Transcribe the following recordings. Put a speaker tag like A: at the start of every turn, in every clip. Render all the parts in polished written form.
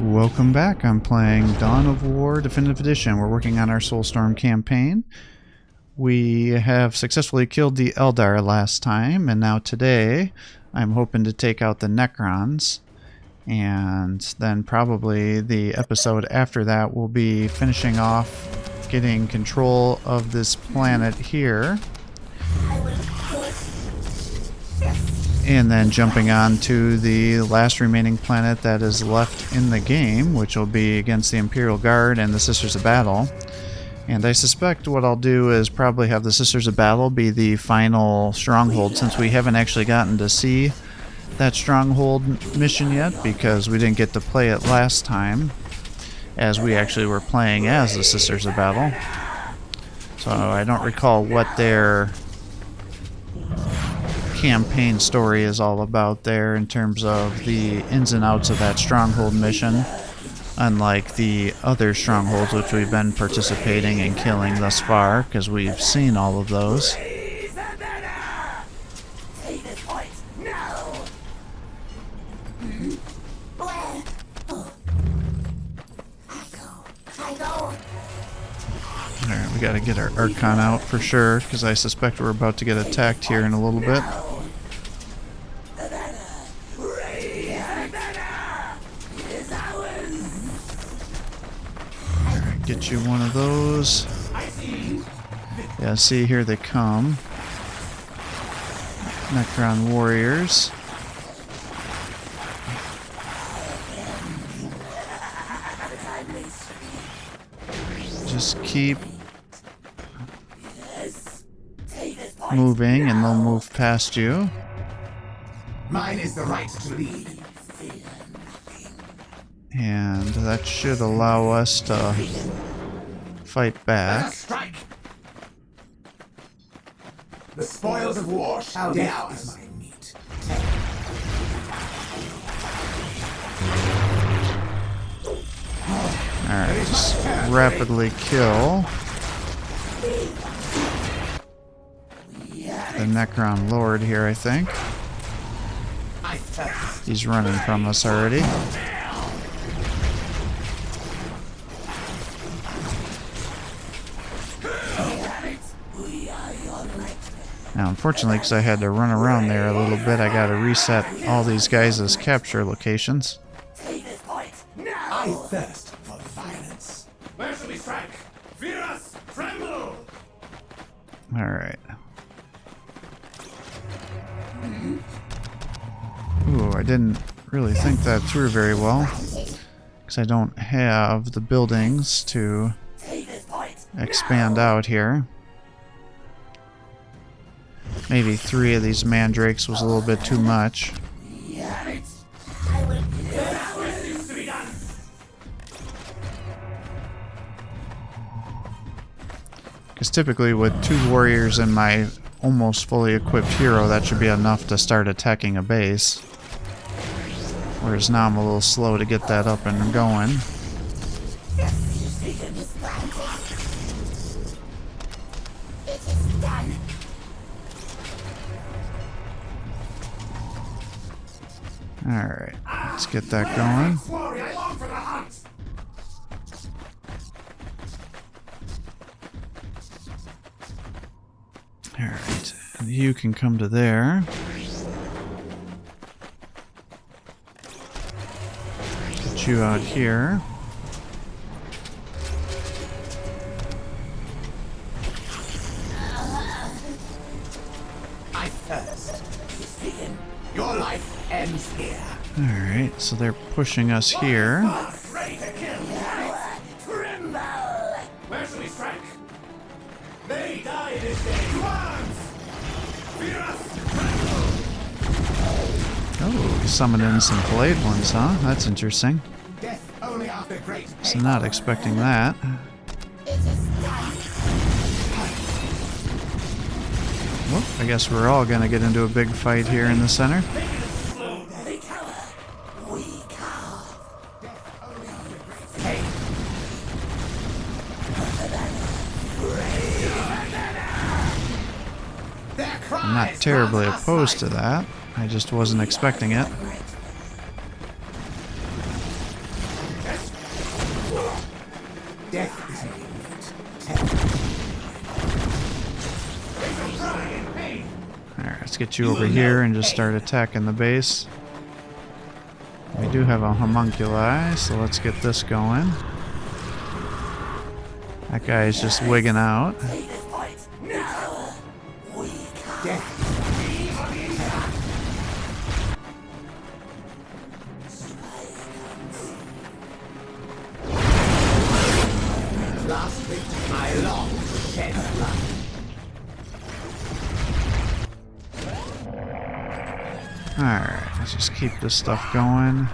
A: Welcome back. I'm playing Dawn of War Definitive Edition. We're working on our Soulstorm campaign. We have successfully killed the Eldar last time, and now today I'm hoping to take out the Necrons. And then probably the episode after that will be finishing off getting control of this planet here. And then jumping on to the last remaining planet that is left in the game, which will be against the Imperial Guard and the Sisters of Battle. And I suspect what I'll do is probably have the Sisters of Battle be the final Stronghold, since we haven't actually gotten to see that Stronghold mission yet, because we didn't get to play it last time, as we actually were playing as the Sisters of Battle. So I don't recall what their campaign story is all about there in terms of the ins and outs of that Stronghold mission, unlike the other Strongholds which we've been participating in killing thus far, because we've seen all of those. Alright, we gotta get our Archon out for sure, because I suspect we're about to get attacked here in a little bit. Alright, get you one of those. Yeah, see, here they come. Necron warriors. Just keep moving and they'll move past you.
B: Mine is the right to lead.
A: And that should allow us to fight back.
B: Strike. The spoils of war shall be ours. My meat.
A: Alright, just rapidly kill the Necron Lord here, I think. He's running from us already. Now, unfortunately, because I had to run around there a little bit, I gotta reset all these guys as capture locations.
B: I thirst for violence. Where shall we strike? Fear us! Tremble!
A: Alright. Ooh, I didn't really think that through very well, because I don't have the buildings to expand out here. Maybe 3 of these mandrakes was a little bit too much. Because typically with 2 warriors and my almost fully equipped hero, that should be enough to start attacking a base. Whereas now I'm a little slow to get that up and going. Alright, let's get that going. Alright, you can come to there. Get you out here.
B: I thirst. Your life ends here.
A: Alright, so they're pushing us here.
B: Where shall we strike? They die this day.
A: Oh, we summoned in some filleted ones, huh? That's interesting.
B: Death only after great
A: So not expecting that. Well, I guess we're all gonna get into a big fight here in the center. I'm not terribly opposed to that. I just wasn't expecting it.
B: Death is
A: Alright, let's get you over here and just start attacking the base. We do have a homunculi, so let's get this going. That guy is just wigging out. Alright, let's just keep this stuff going.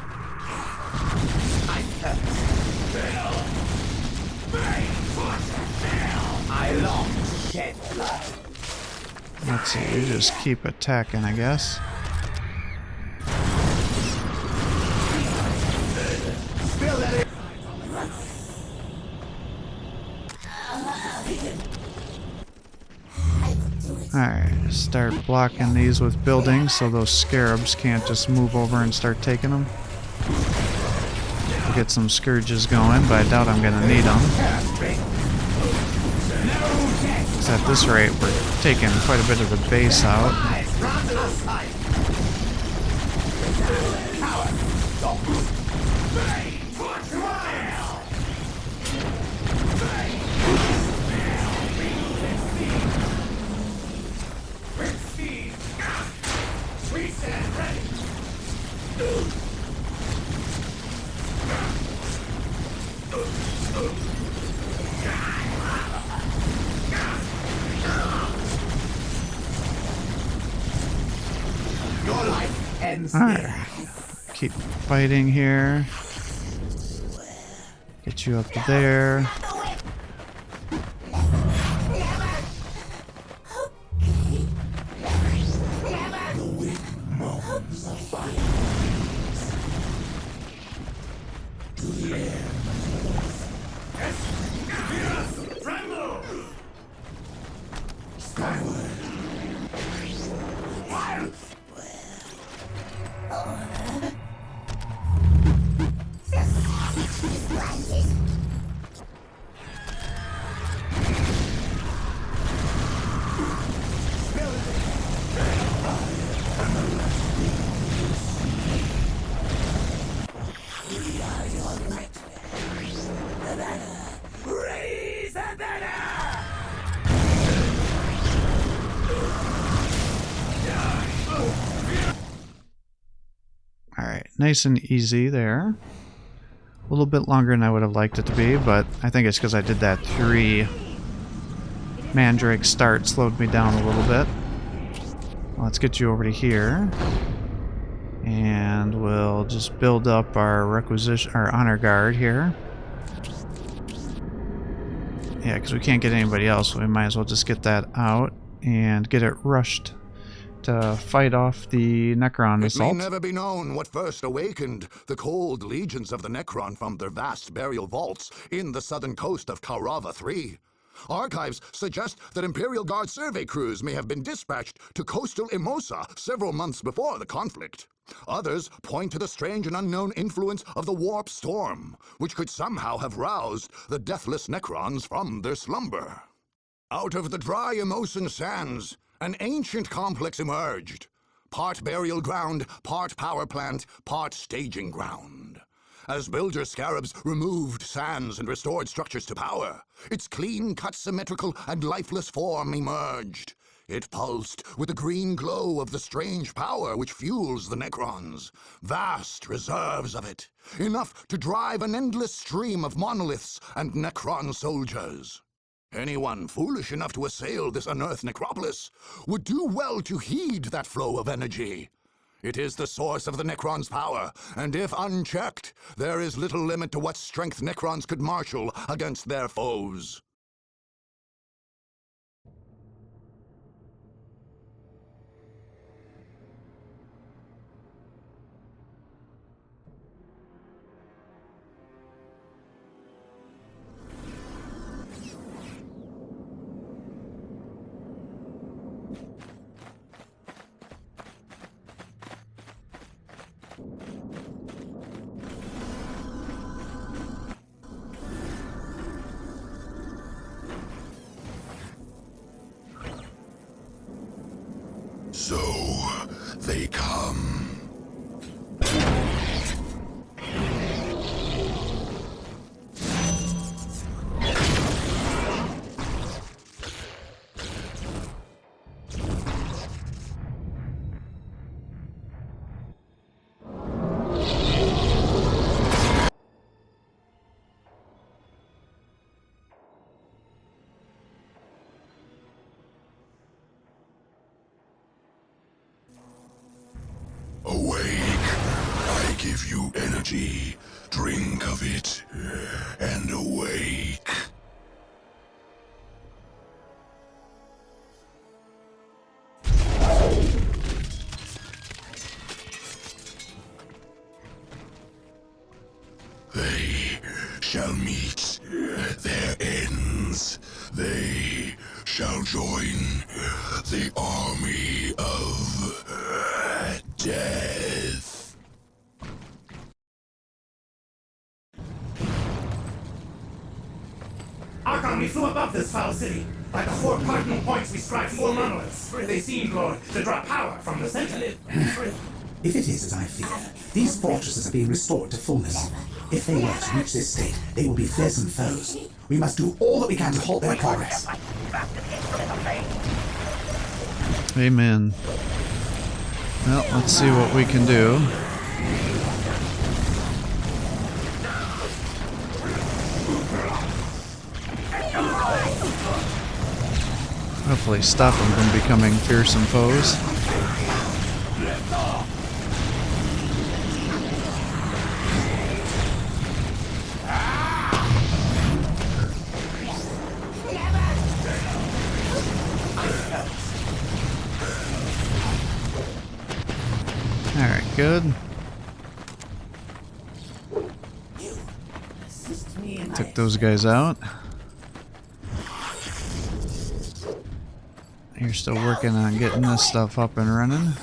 A: Let's see, you just keep attacking, I guess. Alright, start blocking these with buildings so those scarabs can't just move over and start taking them. We'll get some scourges going, but I doubt I'm going to need them. Because at this rate, we're taking quite a bit of the base out. Alright, keep fighting here. Get you up to there. Alright, nice and easy there. A little bit longer than I would have liked it to be, but I think it's because I did that 3 Mandrake start, slowed me down a little bit. Let's get you over to here. And we'll just build up our honor guard here. Yeah, because we can't get anybody else, so we might as well just get that out and get it rushed to fight off the Necron assault.
C: It may never be known what first awakened the cold legions of the Necron from their vast burial vaults in the southern coast of Kaurava III. Archives suggest that Imperial Guard survey crews may have been dispatched to coastal Imosa several months before the conflict. Others point to the strange and unknown influence of the War Soulstorm, which could somehow have roused the deathless Necrons from their slumber. Out of the dry Imosan sands, an ancient complex emerged. Part burial ground, part power plant, part staging ground. As builder scarabs removed sands and restored structures to power, its clean-cut symmetrical and lifeless form emerged. It pulsed with the green glow of the strange power which fuels the Necrons. Vast reserves of it, enough to drive an endless stream of monoliths and Necron soldiers. Anyone foolish enough to assail this unearthed necropolis would do well to heed that flow of energy. It is the source of the Necrons' power, and if unchecked, there is little limit to what strength Necrons could marshal against their foes.
D: energy. Drink of it and awake. They shall meet their ends. They shall join the army of death.
B: Archon, we flew above this foul city. By the 4 cardinal points we scribed 4 monoliths. They seemed, Lord, to draw power from the center.
E: If it is as I fear, these fortresses are being restored to fullness. If they were to reach this state, they will be fearsome foes. We must do all that we can to halt their progress.
A: Amen. Well, let's see what we can do. Hopefully stop them from becoming fearsome foes. Alright, good. Took those guys out. You're still working on getting this stuff up and running.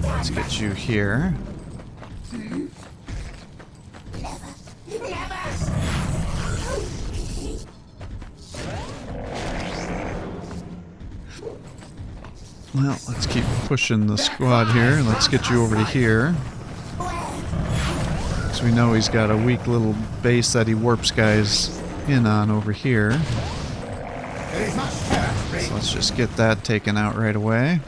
A: Let's get you here. Well, let's keep pushing the squad here. Let's get you over to here. So we know he's got a weak little base that he warps guys in on over here. So let's just get that taken out right away.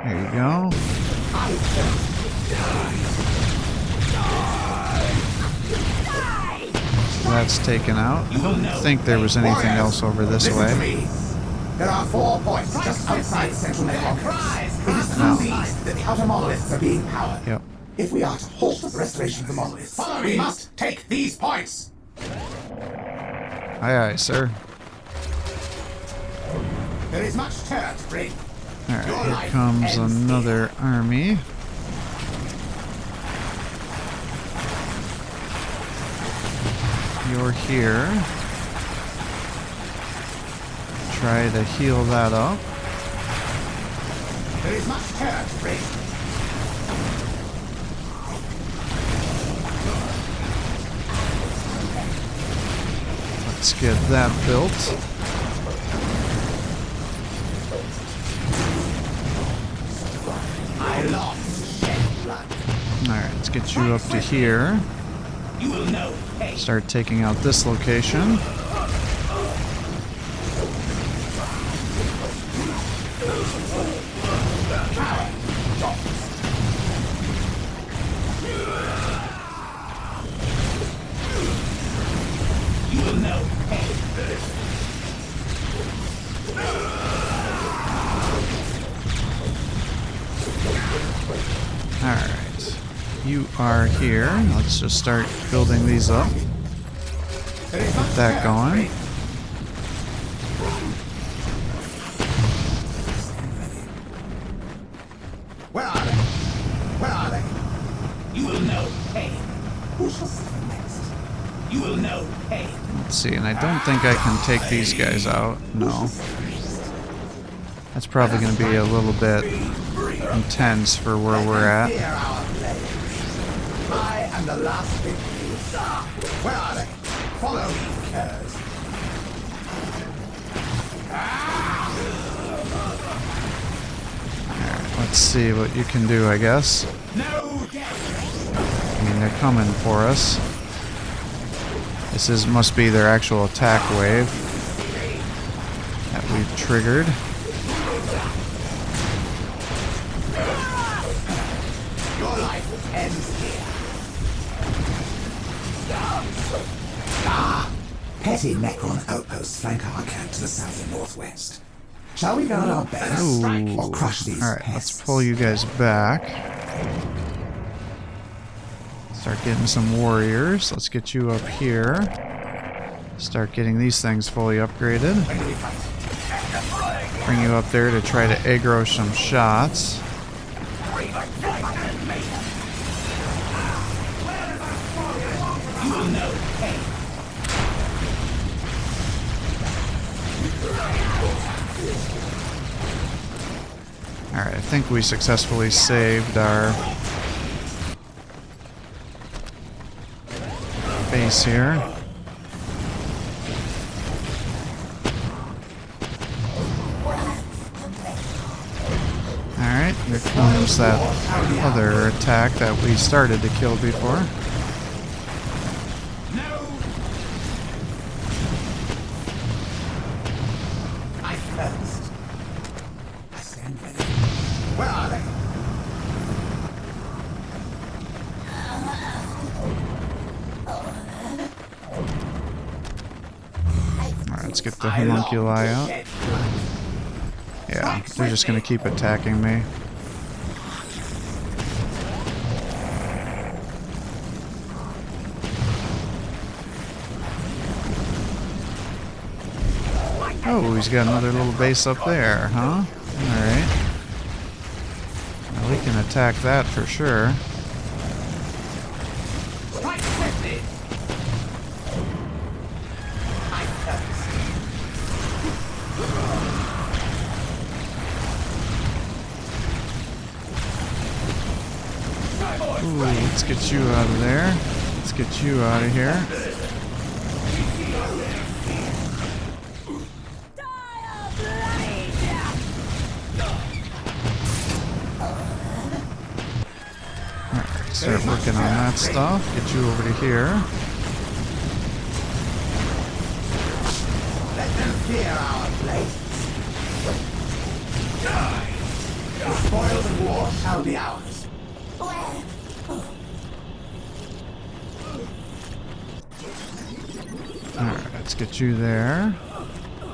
A: There you go. So that's taken out. I don't think there was anything else over this way.
E: There are 4 points just outside the central Necron. It is through these that the outer monoliths are being powered.
A: Yep.
E: If we are to halt the restoration of the monoliths, we must take these points.
A: Aye, aye, sir.
E: There is much terror to bring.
A: Alright, here comes another army. You're here. Try to heal that up.
E: There is much terror to bring.
A: Let's get that built.
E: I love to shed blood.
A: Alright, let's get you up to here.
E: You will know. Hey.
A: Start taking out this location.
E: You will know.
A: Alright. You are here. Let's just start building these up. Get that going.
E: Where are they? Where are they? You will know. Hey. Who shall suffer next? You will know. Hey.
A: Let's see, and I don't think I can take these guys out. No. That's probably going to be a little bit intense for where we're at.
E: I am the last big news. Where are they? Follow me, curs.
A: Alright, let's see what you can do, I guess.
E: No death.
A: I mean, they're coming for us. This must be their actual attack wave that we've triggered.
E: Your life ends here. Petty Necron outposts flank our camp to the south and northwest. Shall we guard our base or crush these
A: Alright,
E: pests?
A: let's pull you guys back. Start getting some warriors. Let's get you up here. Start getting these things fully upgraded. Bring you up there to try to aggro some shots. Alright, I think we successfully saved our base here. Alright, here comes that other attack that we started to kill before.
E: Where are they?
A: Alright, let's get the homunculi out. Yeah, they're just gonna keep attacking me. Oh, he's got another little base up there, huh? Alright. Well, we can attack that for sure. Ooh, let's get you out of there. Let's get you out of here. Alright, start working on that stuff. Get you over to here.
E: Let them fear our place. The spoils of war shall be ours.
A: Alright, let's get you there.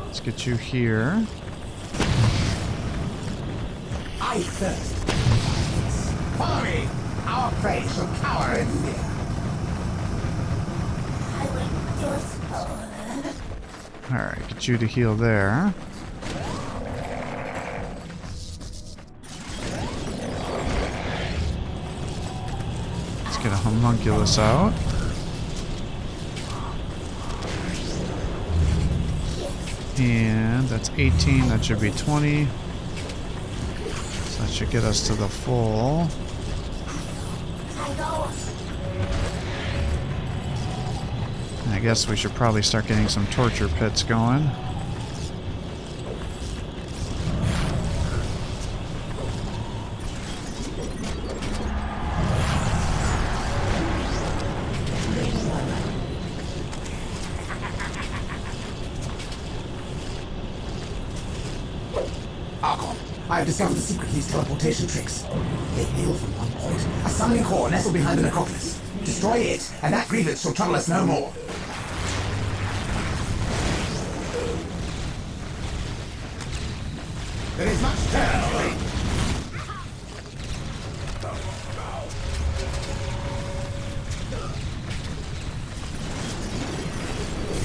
A: Let's get you here.
E: I thirst. Follow me. Our prey shall cower in fear.
A: Alright, get you to heal there. Let's get a homunculus out. And that's 18, that should be 20. So that should get us to the full. And I guess we should probably start getting some torture pits going.
E: I have discovered the secret of these teleportation tricks. They hail from one point, a summoning core nestled behind the necropolis. Destroy it, and that grievance shall trouble us no more. There is much terror.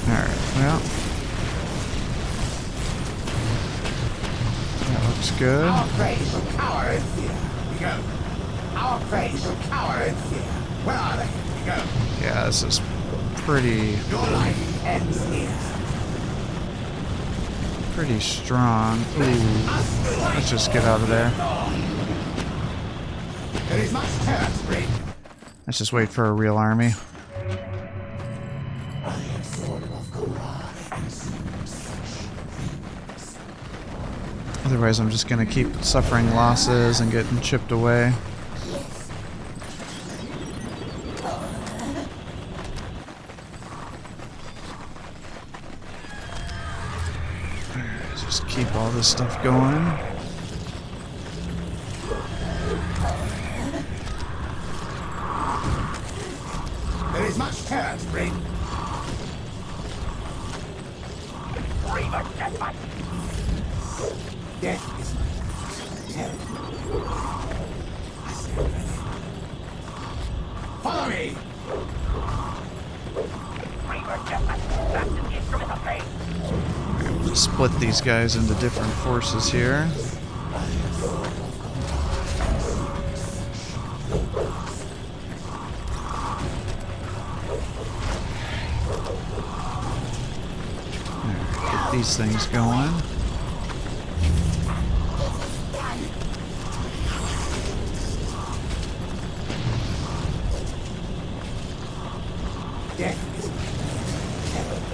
A: Alright, well. That looks good.
E: Our prey shall cower in fear. We go. Our prey shall cower in fear. Where are they? We go.
A: Yeah, this is pretty
E: Ends here.
A: pretty strong. Ooh, let's just get out of there.
E: There is much terror to bring.
A: Let's just wait for a real army. Otherwise, I'm just gonna keep suffering losses and getting chipped away. Just keep all this stuff going.
E: There is much terror to bring. Death is terrible. I stand ready. Follow me!
A: We'll just split these guys into different forces here. Get these things going.
E: Death is terrible.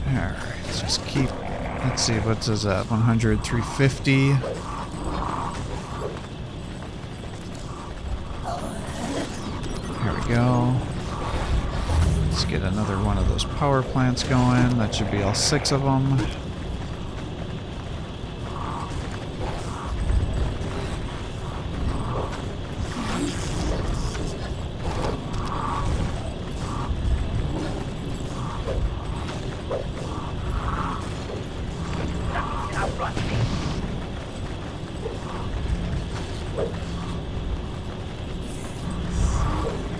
A: Alright, let's just keep. Let's see, what is that? 100, 350. There we go. Let's get another one of those power plants going. That should be all 6 of them.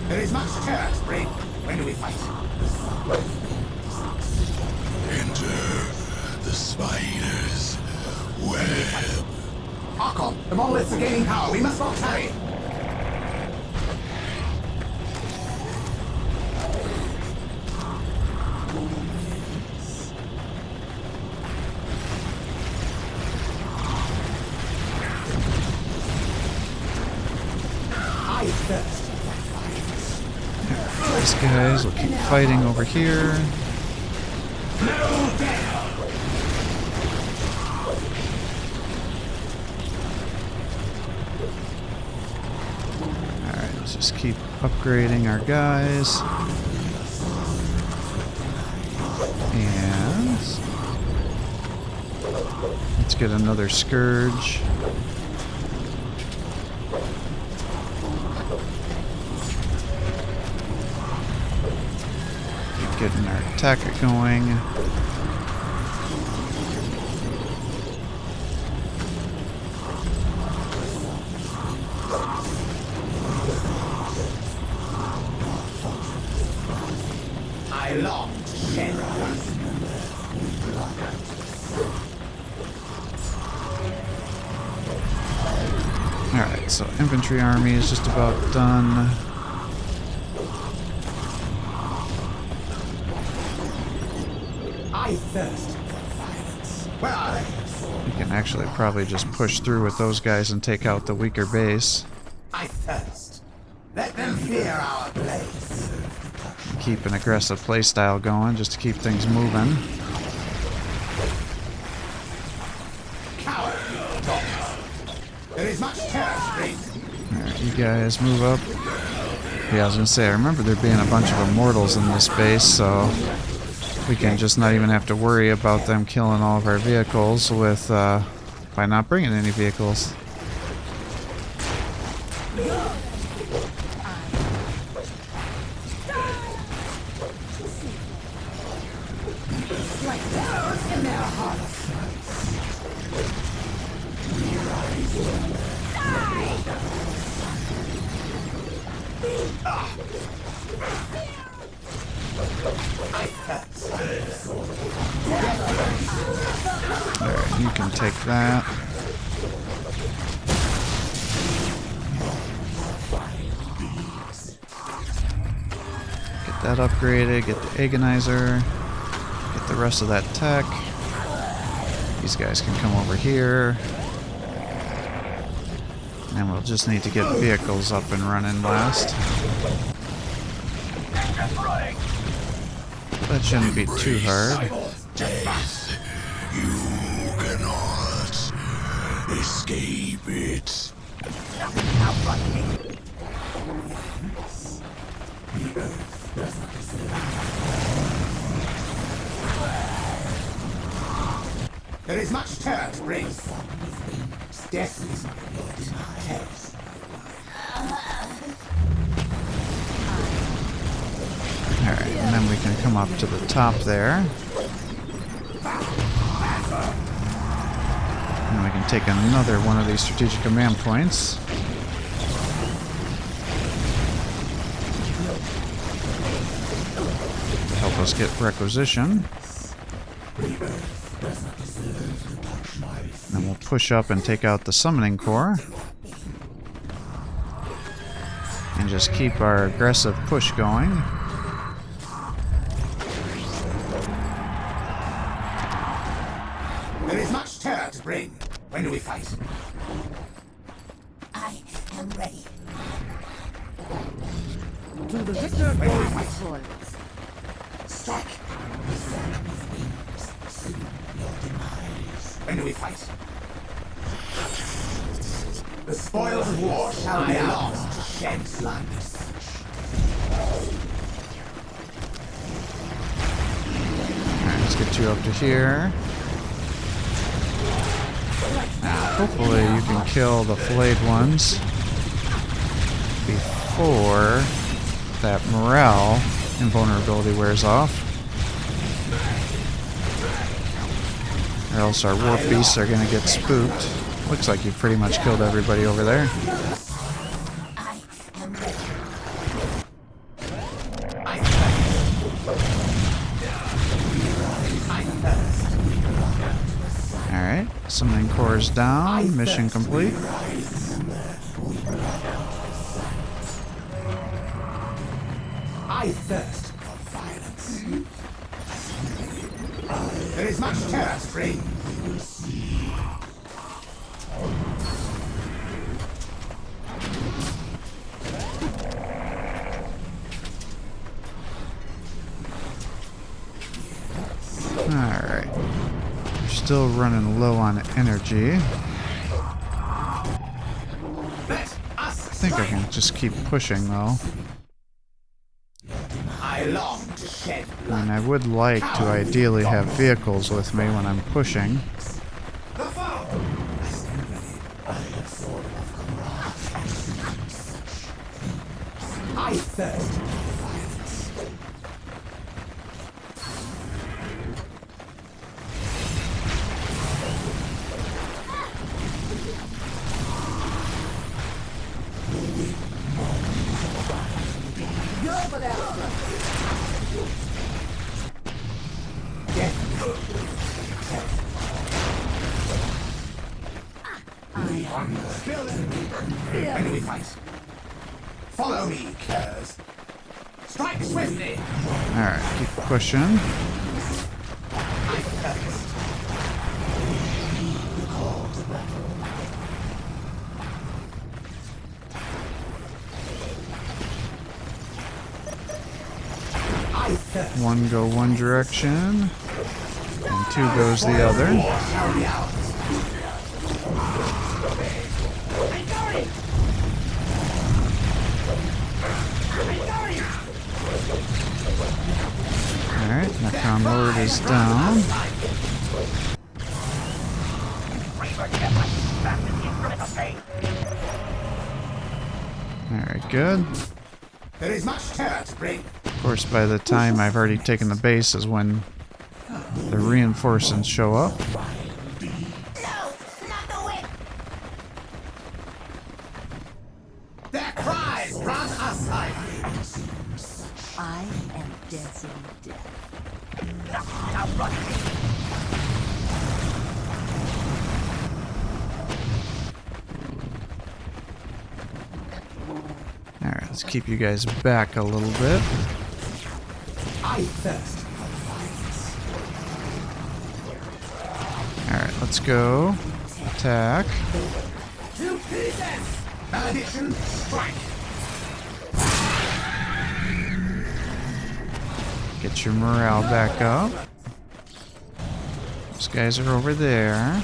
E: There is much terror to bring. When do we fight?
D: Enter the spider's web.
E: Archon, the monoliths are gaining power. We must not tarry. I thirst for violence.
A: These guys will keep fighting over here.
E: No death!
A: Alright, let's just keep upgrading our guys. And let's get another Scourge. Keep getting our attacker going.
E: I long to shed blood.
A: Alright, so infantry army is just about done.
E: I thirst for violence. Where are they?
A: We can actually probably just push through with those guys and take out the weaker base.
E: I thirst. Let them fear our blaze.
A: Keep an aggressive playstyle going just to keep things moving.
E: Coward! There is much terror to bring.
A: Alright, you guys move up. Yeah, I was gonna say, I remember there being a bunch of immortals in this base, so we can just not even have to worry about them killing all of our vehicles with by not bringing any vehicles. Alright, you can take that. Get that upgraded, get the Agonizer, get the rest of that tech. These guys can come over here. And we'll just need to get vehicles up and running last. That shouldn't be too hard.
D: Death, you cannot escape it.
E: There is much terror to bring. Death is terror.
A: Alright, and then we can come up to the top there. And we can take another one of these strategic command points. To help us get requisition. Then we'll push up and take out the summoning core. And just keep our aggressive push going.
E: There is much terror to bring. When do we fight?
F: I am ready.
G: To the victor goes the spoils.
E: Strike! When do we fight? The spoils of war shall be ours to shed blood.
A: Alright, let's get you up to here. Now, hopefully you can kill the flayed ones before that morale invulnerability wears off. Or else our warp beasts are gonna get spooked. Looks like you've pretty much killed everybody over there.
F: I am ready.
A: Alright, summoning core is down, mission complete.
E: I thirst for violence. There is much terror to bring.
A: Alright. We're still running low on energy. I think I can just keep pushing though.
E: I long to shed
A: And I would like to ideally have vehicles with me when I'm pushing.
E: the foe. I thirst for violence. When do we fight? Follow me, curs. Strike swiftly.
A: Alright, keep pushing. One go one direction, and two goes the other. Alright, Necron Lord is down. Alright, good.
E: There is much terror to bring.
A: Of course, by the time I've already taken the base is when the reinforcements show up.
F: No, not the whip.
E: Their cries grant us silence.
G: I am dancing death.
A: Alright, let's keep you guys back a little bit.
E: I thirst for violence.
A: Alright, let's go. Attack.
E: To pieces!
B: Malediction, strike!
A: Get your morale back up. Those guys are over there.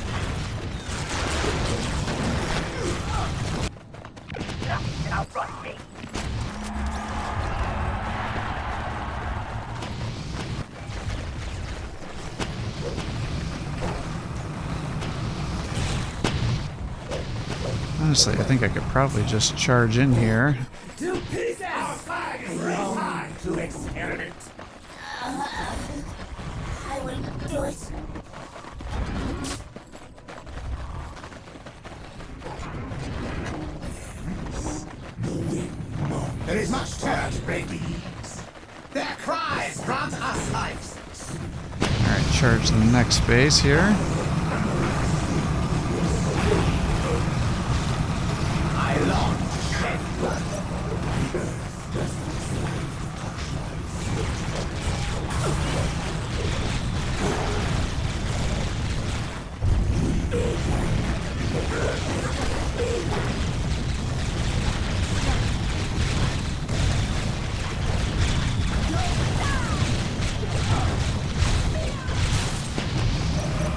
A: Honestly, I think I could probably just charge in here.
B: To pieces! Our flag is time to experiment.
F: I will do it.
B: There is much terror to break these. Their cries grant us lives.
A: Alright, charge the next base here.
B: I long to shed blood.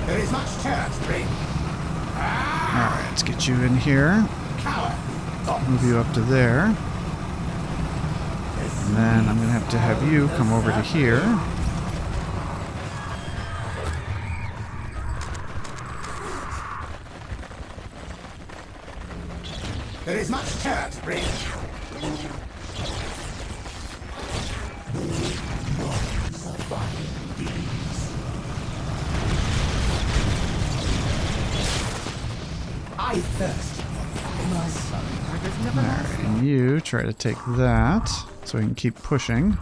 B: There is much terror to break.
A: Alright, let's get you in here.
B: Coward.
A: Move you up to there. And then I'm going to have you come over to here.
B: There is much terror to break. I thirst.
A: Alright, and you try to take that so we can keep pushing.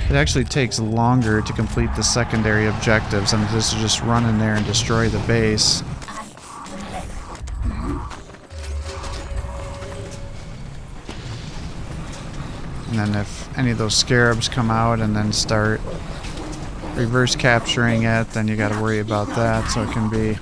A: It actually takes longer to complete the secondary objectives than this to just run in there and destroy the base. And then if any of those scarabs come out and then start reverse capturing it, then you gotta worry about that, so it can be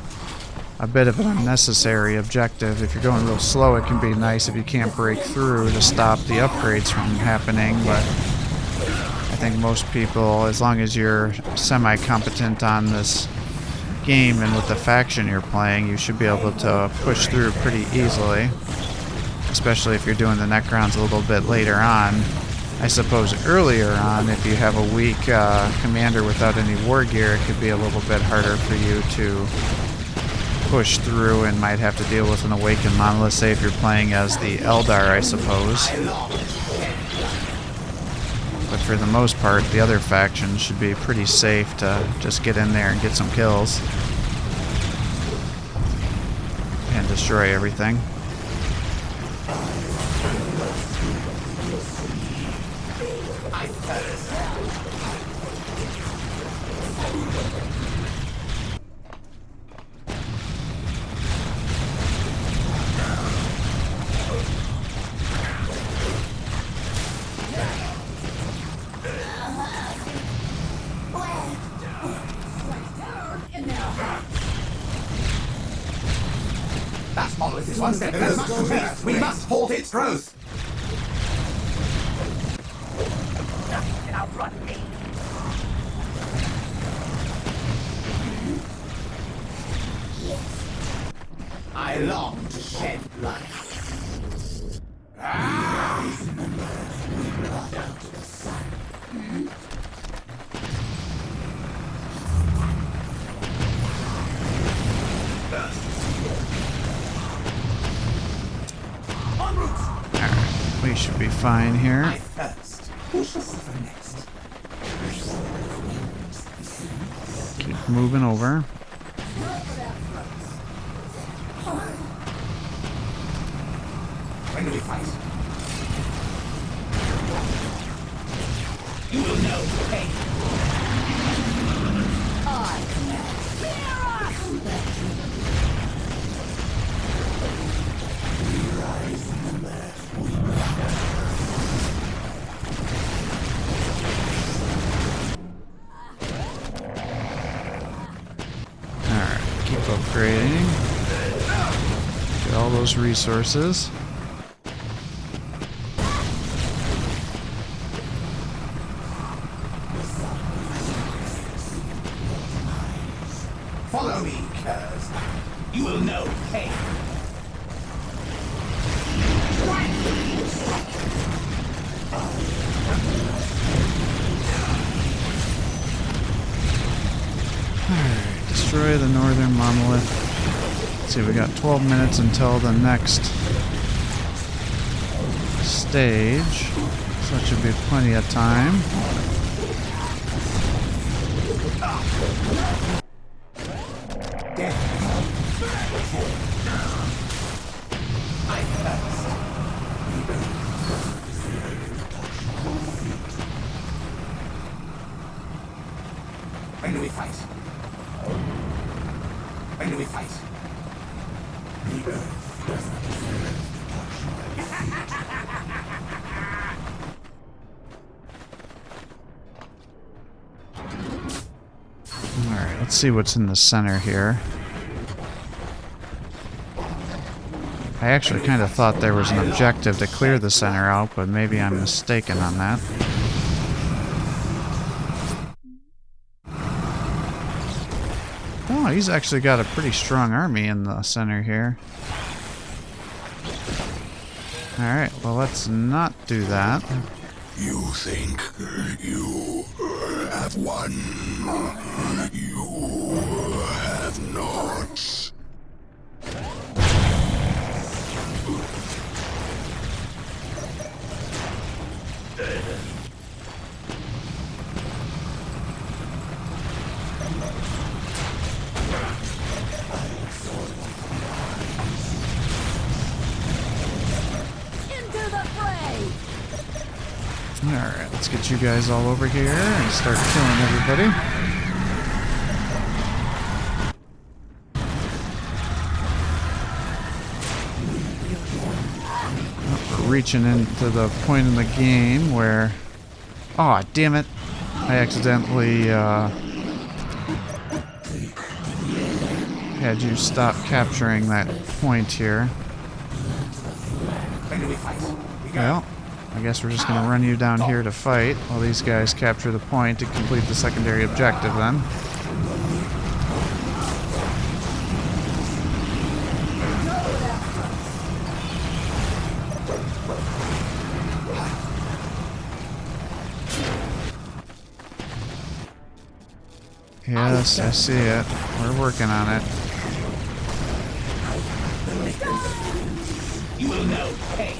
A: a bit of an unnecessary objective. If you're going real slow, it can be nice if you can't break through to stop the upgrades from happening, but I think most people, as long as you're semi-competent on this game and with the faction you're playing, you should be able to push through pretty easily, especially if you're doing the Necrons a little bit later on. I suppose earlier on, if you have a weak commander without any war gear, it could be a little bit harder for you to push through and might have to deal with an awakened monolith, say if you're playing as the Eldar, I suppose. But for the most part, the other factions should be pretty safe to just get in there and get some kills and destroy everything.
B: That monolith is one step. There is much to fear. We must halt its growth. I long to shed blood.
A: Alright, we should be fine here.
B: I thirst. Who shall suffer next?
A: Keep moving over.
B: When do we fight? You will know pain.
A: Alright, keep upgrading. Get all those resources.
E: Follow me, curs. You will know pain.
A: Alright, destroy the northern monolith. Let's see, we got 12 minutes until the next stage, so that should be plenty of time.
E: When do we fight? When do we fight?
A: Alright, let's see what's in the center here. I actually kind of thought there was an objective to clear the center out, but maybe I'm mistaken on that. Oh, he's actually got a pretty strong army in the center here. Alright, well let's not do that.
D: You think you have won. You have not.
G: Into the fray!
A: Alright, let's get you guys all over here and start killing everybody. We're reaching into the point in the game where... Aw, oh, damn it! I accidentally had you stop capturing that point here. Well, I guess we're just going to run you down here to fight while these guys capture the point to complete the secondary objective then. Yes, I see it. We're working on it.
E: You will know pain.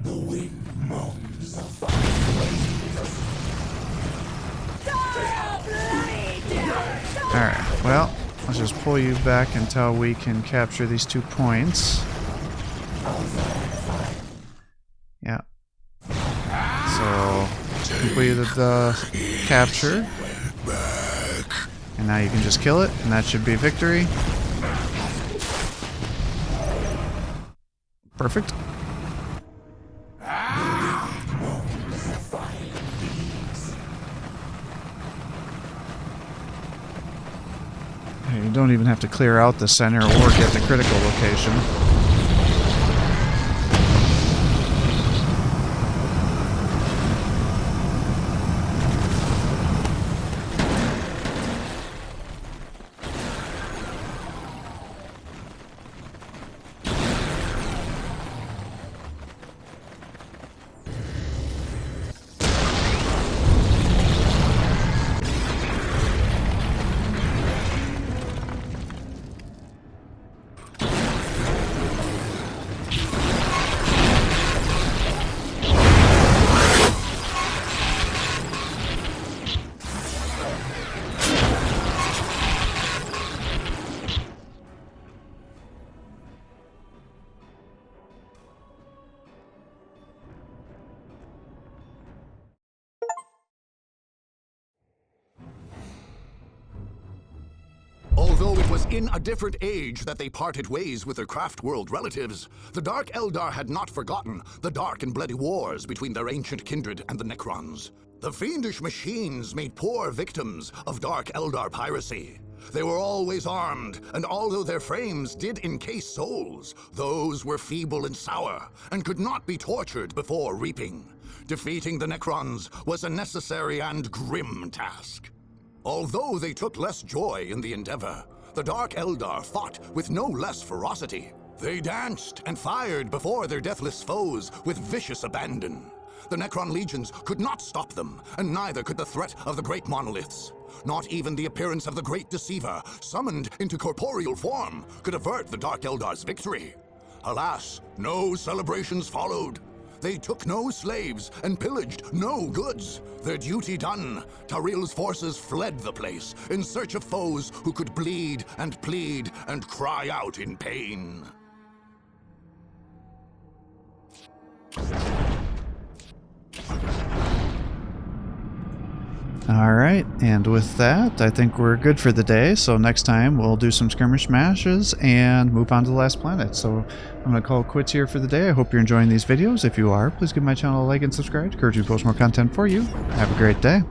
B: The wind moans of
A: Alright, well, let's just pull you back until we can capture these 2 points. Yeah. So, completed the capture. And now you can just kill it, and that should be victory. Perfect. You don't even have to clear out the center or get the critical location.
C: was in a different age that they parted ways with their craft world relatives, the Dark Eldar had not forgotten the dark and bloody wars between their ancient kindred and the Necrons. The fiendish machines made poor victims of Dark Eldar piracy. They were always armed, and although their frames did encase souls, those were feeble and sour, and could not be tortured before reaping. Defeating the Necrons was a necessary and grim task. Although they took less joy in the endeavor, the Dark Eldar fought with no less ferocity. They danced and fired before their deathless foes with vicious abandon. The Necron legions could not stop them, and neither could the threat of the great monoliths. Not even the appearance of the Great Deceiver, summoned into corporeal form, could avert the Dark Eldar's victory. Alas, no celebrations followed. They took no slaves and pillaged no goods. Their duty done, Taril's forces fled the place in search of foes who could bleed and plead and cry out in pain.
A: Alright, and with that, I think we're good for the day, so next time we'll do some skirmish matches and move on to the last planet. So I'm going to call it quits here for the day. I hope you're enjoying these videos. If you are, please give my channel a like and subscribe to encourage me to post more content for you. Have a great day.